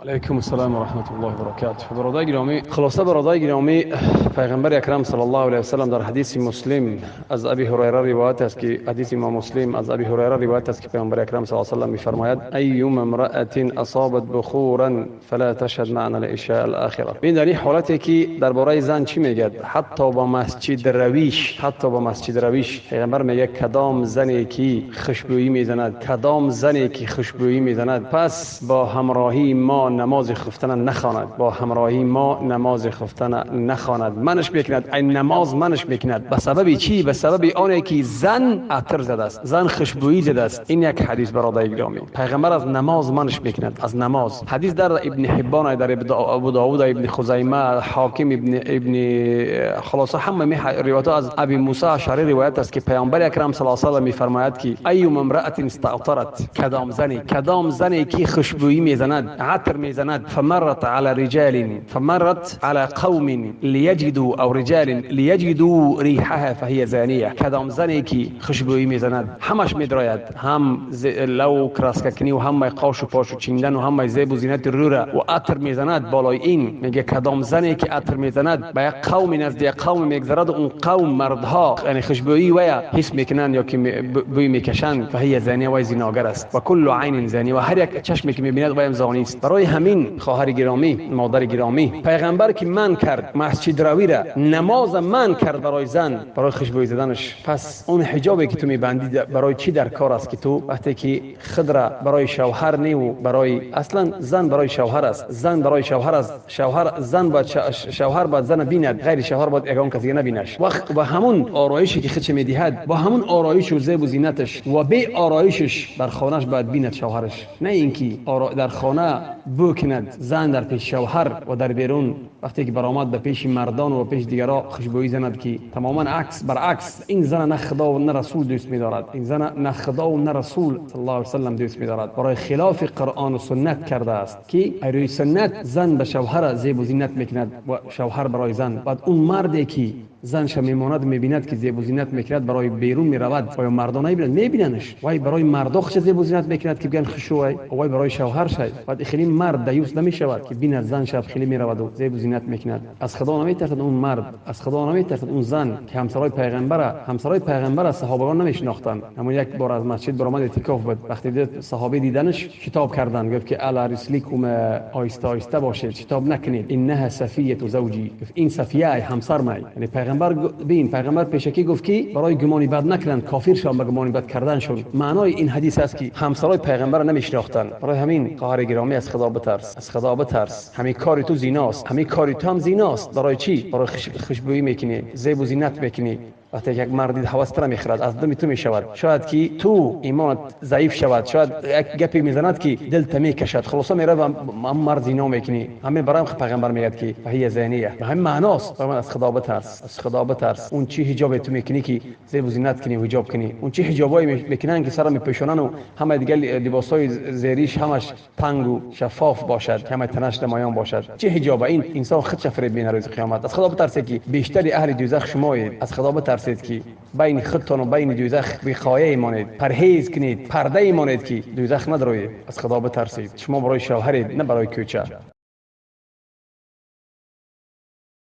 علیکم السلام و رحمت الله و برکاته. برادران گرامی، خلاصه برادران گرامی، پیغمبر اکرم صلی الله علیه و سلم در حدیث مسلم از ابی هریره روایت است که حدیث امام مسلم از ابی هریره روایت است که پیغمبر اکرم صلی الله علیه و سلم می‌فرماید ایوم امرأة اصابت بخورا فلا تشهد معنا العشاء الاخره. این در این حالتی که درباره زن چی میگه؟ حتی با مسجد رویش پیغمبر میگه کدام زنی که خوشبویی میزند، کدام زنی که خوشبویی میزند، پس با همراهی ما نماز خفتن نخواند، با همراهی ما نماز خفتن نخواند، منش میکند، این نماز منش میکند. به سبب چی؟ به سبب آنه که زن عطر زده است، زن خوشبویی زده است. این یک حدیث برادران گرامی، پیغمبر از نماز منش میکند، از نماز. حدیث در ابن حبان، در ابو داوود، ابن خزیمه، حاکم، ابن خلاصه همه روایات از ابی موسی اشعری روایت است که پیامبر اکرم صلی الله علیه و آله میفرماید که ایوم امرأة استعطرت، کدام زنی که خوشبویی میزند، عطر میزند، فمرت على قوم لیجدوا او رجال لیجدوا ریحها فهي زانیه. کدام زنی که خوشبویی میزند، همش میدراید، هم لو کراسکنی و هم قاش و پاش و چیندن و هم زیب و زینت روره و عطر میزند. بالای این میگه کدام زنی که عطر میزند به یک قوم نزدیک قوم میگذرد، اون قوم مردها یعنی خوشبویی و حس میکنن یا که بوی میکشند، فهي زانیه، و زناگر است. و کل عین زانی، و هر یک چشمی که میبیند و زانی است. برای همین خواهر گرامی، مادر گرامی، پیغمبر که من کرد مسجد روی را، نماز من کرد برای زن، برای خوشبویی زدنش، پس اون حجابی که تو میبندی برای چی در کار است که تو وقتی که خود را برای شوهر نیو، برای اصلا زن برای شوهر است، زن برای شوهر است، زن با شوهر با زن بیند، غیر شوهر با اگان کسی نبینش. وقت با همون آرایشی که خودش میدهد، با همون آرایش و زیب و زینتش و بی آرایشش در خانهش باید بیند شوهرش، نه اینکه در خانه بکند زن در پیش شوهر و در بیرون وقتی که برآمد به پیش مردان و پیش دیگران خوشبویی زند که تماما برعکس. این زن نه خدا و نه رسول دوست می‌دارد، این زن نه خدا و نه رسول صلی الله علیه و سلم دوست می‌دارد، برای خلاف قرآن و سنت کرده است که روی سنت زن به شوهر زیب و زینت میکند و شوهر برای زن. بعد اون مردی که زنش میماند میبیند که زیب و زینت میکند، برای بیرون میرود و مردان میبیننش، وای برای مردا خش زیب و زینت میکند که بگن خوشوای، وای برای شوهر شای. بعد خیلی مرد دیوس نمیشود که بین زن شب خیلی میرود و زیب و زینت میکند. از خدا نمیترسد اون مرد، از خدا نمیترسد اون زن که همسرای پیغمبر صحابگان نمیشناختند. اما یک بار از مسجد برآمد اعتکاف بود، وقتی دید صحابه دیدنش خطاب کردند، گفت که الا رسلیکم، آیسته آیسته باشید، خطاب نکنید، انها صفیه زوجی، این صفیه همسر من. یعنی پیغمبر پیشکی گفت که برای گمانی بد نکنند، کافر شوند به گمانی بد کردنشون. معنای این حدیث است که همسرای پیغمبر نمیشناختند. برای همین خواهر گرامی از خدا بترس، همین کار تو زیناست، همین کار تو هم زیناست. برای چی؟ برای خوشبویی میکنی، زیب و زینت میکنی. وقتی یک مردی هوس را میخرد، از دم تو میشود، شاید که تو ایمانت ضعیف شود، شاید یک گپی میزند که دلت میکشد، خلاصا میره و مرد زنا میکنی. همین برام پیغمبر میگه که فهی زانیه، به همین معناست. از خدا بترس. اون چی حجاب تو میکنی که زیب و زینت کنی و حجاب کنی، اون چی حجابای میکنن که سر میپوشونن و همه دیگه لباسای زیریش همش تنگ و شفاف باشد، همه تنش نمایان باشد. چه حجاب؟ این انسان خودش فریب بینه روز قیامت. از خدا بترسید که بیشتر اهل دوزخ شمایید. از خدا بترسید که بین خودتان و بین دوزخ وقایه ایمانید، پرهیز کنید، پرده ایمانید که دوزخ ندروید. از خدا بترسید. شما برای شوهرید، نه برای کوچه.